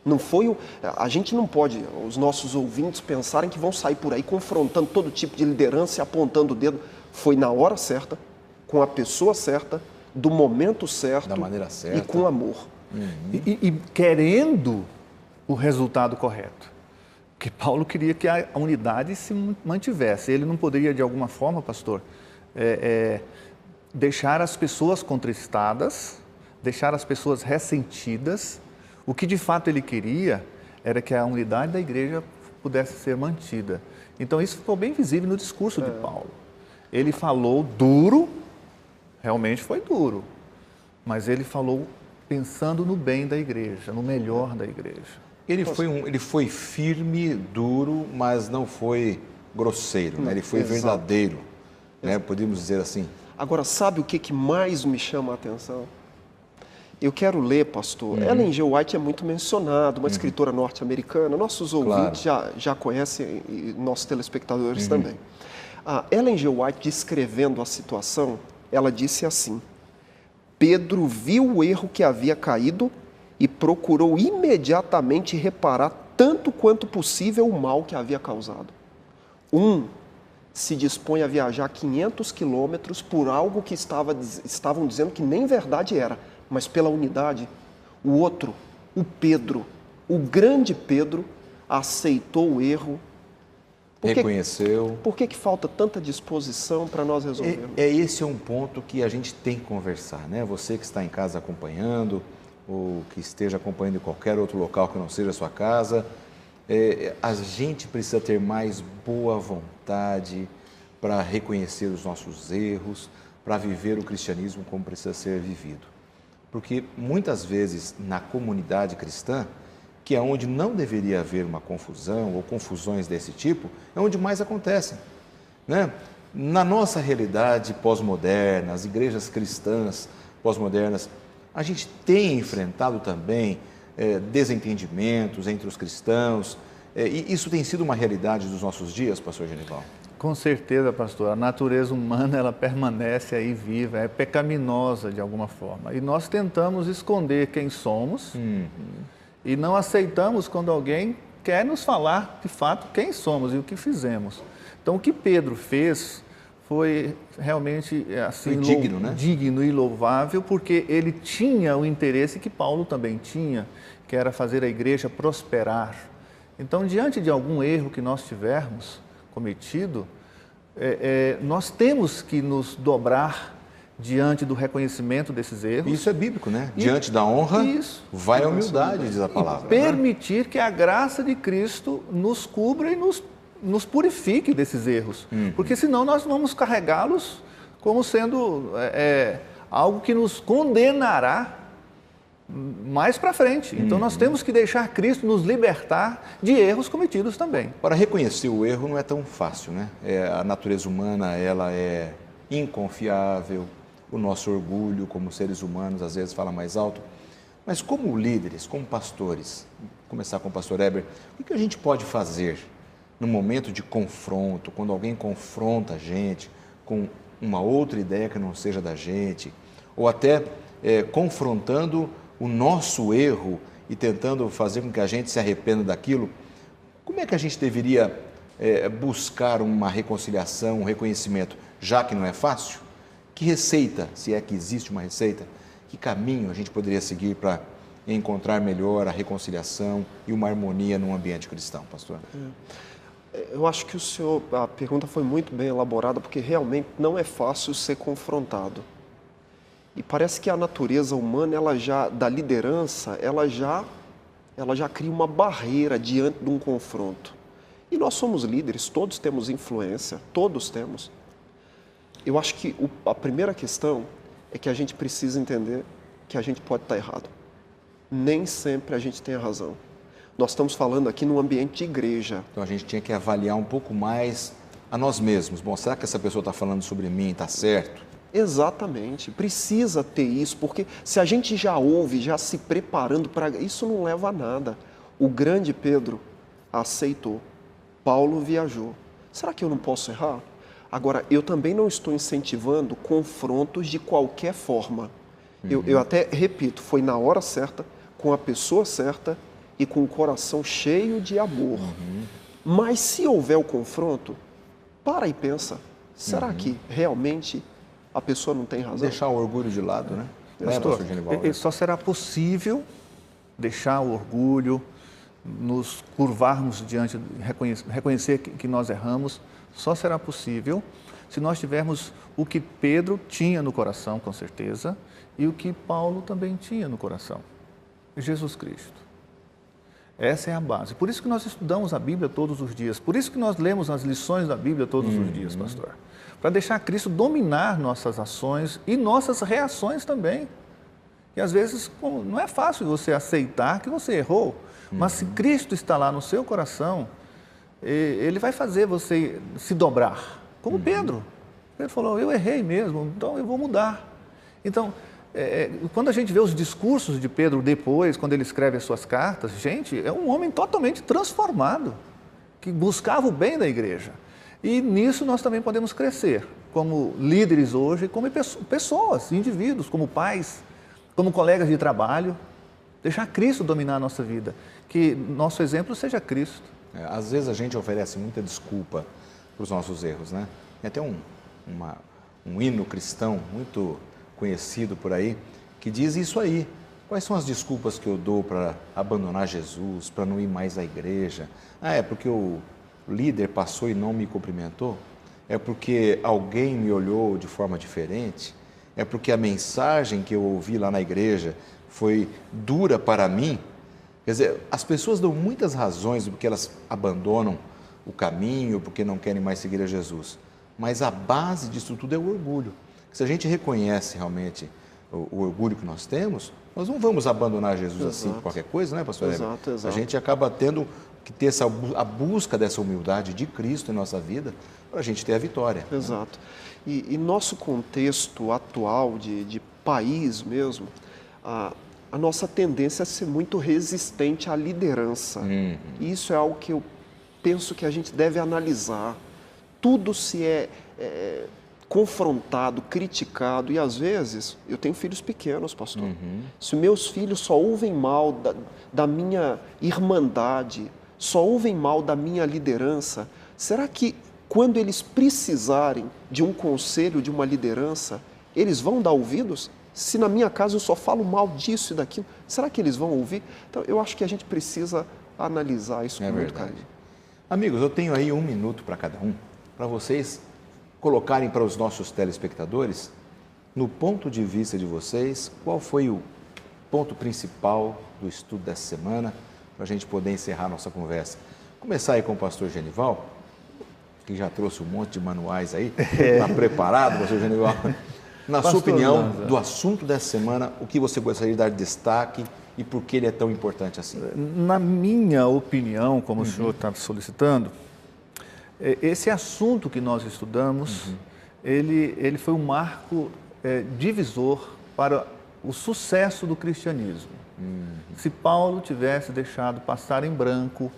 Não foi a gente não pode, os nossos ouvintes, pensarem que vão sair por aí confrontando todo tipo de liderança e apontando o dedo. Foi na hora certa, com a pessoa certa, do momento certo, da maneira certa e com amor. E querendo o resultado correto. Porque Paulo queria que a unidade se mantivesse. Ele não poderia, de alguma forma, pastor, deixar as pessoas contristadas, deixar as pessoas ressentidas. O que de fato ele queria era que a unidade da igreja pudesse ser mantida. Então isso ficou bem visível no discurso de Paulo. Ele falou duro, realmente foi duro, mas ele falou pensando no bem da igreja, no melhor da igreja. Ele foi firme, duro, mas não foi grosseiro, né? Ele foi verdadeiro, né? Podemos dizer assim. Agora, sabe o que mais me chama a atenção? Eu quero ler, pastor, Ellen G. White é muito mencionada, uma escritora norte-americana, nossos ouvintes já conhecem e nossos telespectadores também. A Ellen G. White, descrevendo a situação, ela disse assim: Pedro viu o erro que havia caído e procurou imediatamente reparar tanto quanto possível o mal que havia causado. Se dispõe a viajar 500 quilômetros por algo que estavam dizendo que nem verdade era, mas pela unidade. O outro, o Pedro, o grande Pedro, aceitou o erro. Reconheceu. Por que falta tanta disposição para nós resolvermos? Esse é um ponto que a gente tem que conversar, né? Você que está em casa acompanhando, ou que esteja acompanhando em qualquer outro local que não seja a sua casa, a gente precisa ter mais boa vontade para reconhecer os nossos erros, para viver o cristianismo como precisa ser vivido. Porque muitas vezes na comunidade cristã, que é onde não deveria haver uma confusão ou confusões desse tipo, é onde mais acontecem, né? Na nossa realidade pós-moderna, as igrejas cristãs pós-modernas, a gente tem enfrentado também desentendimentos entre os cristãos, e isso tem sido uma realidade dos nossos dias, pastor Genival? Com certeza, pastor. A natureza humana, ela permanece aí viva, é pecaminosa de alguma forma. E nós tentamos esconder quem somos e não aceitamos quando alguém quer nos falar, de fato, quem somos e o que fizemos. Então, o que Pedro fez foi realmente assim, Foi digno, né? digno e louvável, porque ele tinha o interesse que Paulo também tinha, que era fazer a igreja prosperar. Então, diante de algum erro que nós tivermos cometido, nós temos que nos dobrar diante do reconhecimento desses erros. Isso é bíblico, né? Diante da honra, vai a humildade, diz a palavra. E permitir que a graça de Cristo nos cubra e nos purifique desses erros. Porque senão nós vamos carregá-los como sendo algo que nos condenará mais para frente. Então nós temos que deixar Cristo nos libertar de erros cometidos também. Para reconhecer o erro não é tão fácil, né? A natureza humana, ela é inconfiável, o nosso orgulho como seres humanos às vezes fala mais alto. Mas como líderes, como pastores, vou começar com o pastor Heber, o que a gente pode fazer no momento de confronto, quando alguém confronta a gente com uma outra ideia que não seja da gente, ou até confrontando o nosso erro e tentando fazer com que a gente se arrependa daquilo? Como é que a gente deveria buscar uma reconciliação, um reconhecimento, já que não é fácil? Que receita, se é que existe uma receita, que caminho a gente poderia seguir para encontrar melhor a reconciliação e uma harmonia num ambiente cristão, pastor? Eu acho que a pergunta foi muito bem elaborada, porque realmente não é fácil ser confrontado. E parece que a natureza humana, da liderança, ela já cria uma barreira diante de um confronto. E nós somos líderes, todos temos influência, todos temos. Eu acho que a primeira questão é que a gente precisa entender que a gente pode estar errado. Nem sempre a gente tem a razão. Nós estamos falando aqui num ambiente de igreja. Então a gente tinha que avaliar um pouco mais a nós mesmos. Bom, será que essa pessoa está falando sobre mim, está certo? Exatamente, precisa ter isso, porque se a gente já ouve, já se preparando para... Isso não leva a nada. O grande Pedro aceitou, Paulo viajou. Será que eu não posso errar? Agora, eu também não estou incentivando confrontos de qualquer forma. Eu até repito, foi na hora certa, com a pessoa certa e com o coração cheio de amor. Mas se houver o confronto, para e pensa, será que realmente a pessoa não tem razão? Deixar o orgulho de lado, né? Pastor, só será possível deixar o orgulho, nos curvarmos diante, reconhecer que nós erramos, só será possível se nós tivermos o que Pedro tinha no coração, com certeza, e o que Paulo também tinha no coração, Jesus Cristo. Essa é a base. Por isso que nós estudamos a Bíblia todos os dias, por isso que nós lemos as lições da Bíblia todos os dias, pastor. Para deixar Cristo dominar nossas ações e nossas reações também. E às vezes não é fácil você aceitar que você errou, mas se Cristo está lá no seu coração, Ele vai fazer você se dobrar. Como Pedro. Pedro falou, eu errei mesmo, então eu vou mudar. Então, quando a gente vê os discursos de Pedro depois, quando ele escreve as suas cartas, gente, é um homem totalmente transformado, que buscava o bem da igreja. E nisso nós também podemos crescer, como líderes hoje, como pessoas, indivíduos, como pais, como colegas de trabalho, deixar Cristo dominar a nossa vida, que nosso exemplo seja Cristo. Às vezes a gente oferece muita desculpa para os nossos erros, né? Tem até um hino cristão muito conhecido por aí, que diz isso aí. Quais são as desculpas que eu dou para abandonar Jesus, para não ir mais à igreja? É porque o líder passou e não me cumprimentou? É porque alguém me olhou de forma diferente? É porque a mensagem que eu ouvi lá na igreja foi dura para mim? Quer dizer, as pessoas dão muitas razões porque elas abandonam o caminho, porque não querem mais seguir a Jesus. Mas a base disso tudo é o orgulho. Se a gente reconhece realmente o orgulho que nós temos, nós não vamos abandonar Jesus assim por qualquer coisa, né, pastor? Exato. A gente acaba tendo que ter a busca dessa humildade de Cristo em nossa vida para a gente ter a vitória. Exato. E nosso contexto atual de país mesmo, a nossa tendência é ser muito resistente à liderança. E isso é algo que eu penso que a gente deve analisar. Tudo se é confrontado, criticado, e às vezes, eu tenho filhos pequenos, pastor. Se meus filhos só ouvem mal da minha irmandade, só ouvem mal da minha liderança, será que quando eles precisarem de um conselho, de uma liderança, eles vão dar ouvidos? Se na minha casa eu só falo mal disso e daquilo, será que eles vão ouvir? Então, eu acho que a gente precisa analisar isso com muito carinho. Amigos, eu tenho aí 1 minuto para cada um, para vocês colocarem para os nossos telespectadores, no ponto de vista de vocês, qual foi o ponto principal do estudo dessa semana, para a gente poder encerrar nossa conversa. Começar aí com o pastor Genival, que já trouxe um monte de manuais aí, está preparado, pastor Genival? Na sua opinião, do assunto dessa semana, o que você gostaria de dar destaque e por que ele é tão importante assim? Na minha opinião, como o senhor está solicitando, esse assunto que nós estudamos, ele foi um marco divisor para o sucesso do cristianismo. Se Paulo tivesse deixado passar em branco,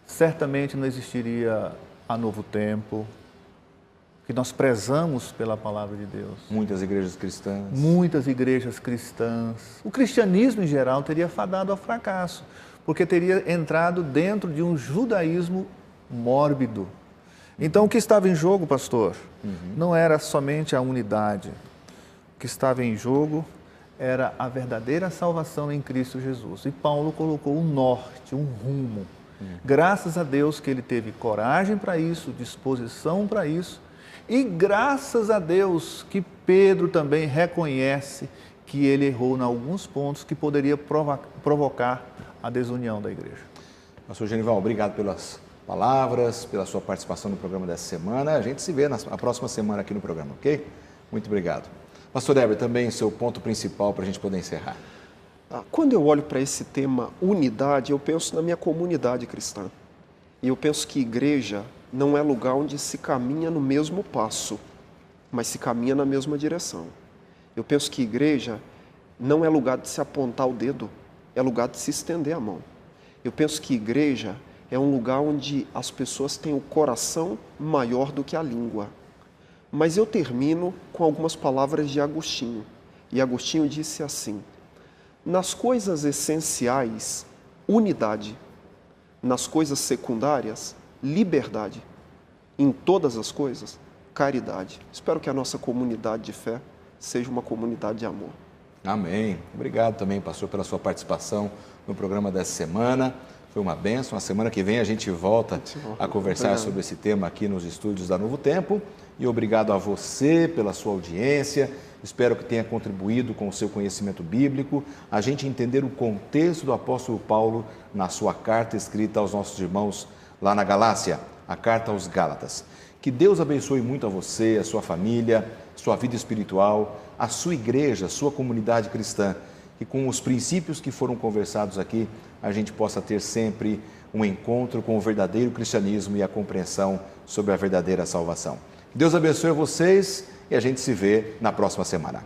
certamente não existiria a Novo Tempo, que nós prezamos pela palavra de Deus. Muitas igrejas cristãs. Muitas igrejas cristãs. O cristianismo em geral teria fadado ao fracasso, porque teria entrado dentro de um judaísmo mórbido. Então, o que estava em jogo, pastor, não era somente a unidade. O que estava em jogo era a verdadeira salvação em Cristo Jesus. E Paulo colocou um norte, um rumo. Graças a Deus que ele teve coragem para isso, disposição para isso. E graças a Deus que Pedro também reconhece que ele errou em alguns pontos que poderia provocar a desunião da igreja. Pastor Genival, obrigado pelas palavras, pela sua participação no programa dessa semana. A gente se vê na próxima semana aqui no programa, ok? Muito obrigado. Pastor Heber, também o seu ponto principal para a gente poder encerrar. Quando eu olho para esse tema unidade, eu penso na minha comunidade cristã. E eu penso que igreja não é lugar onde se caminha no mesmo passo, mas se caminha na mesma direção. Eu penso que igreja não é lugar de se apontar o dedo, é lugar de se estender a mão. Eu penso que igreja é um lugar onde as pessoas têm o coração maior do que a língua. Mas eu termino com algumas palavras de Agostinho. E Agostinho disse assim: nas coisas essenciais, unidade. Nas coisas secundárias, liberdade. Em todas as coisas, caridade. Espero que a nossa comunidade de fé seja uma comunidade de amor. Amém. Obrigado também, pastor, pela sua participação no programa dessa semana. Foi uma bênção. A semana que vem a gente volta a conversar sobre esse tema aqui nos estúdios da Novo Tempo. E obrigado a você pela sua audiência. Espero que tenha contribuído com o seu conhecimento bíblico, a gente entender o contexto do apóstolo Paulo na sua carta escrita aos nossos irmãos lá na Galácia, a carta aos Gálatas. Que Deus abençoe muito a você, a sua família, sua vida espiritual, a sua igreja, a sua comunidade cristã. Que com os princípios que foram conversados aqui, a gente possa ter sempre um encontro com o verdadeiro cristianismo e a compreensão sobre a verdadeira salvação. Deus abençoe vocês e a gente se vê na próxima semana.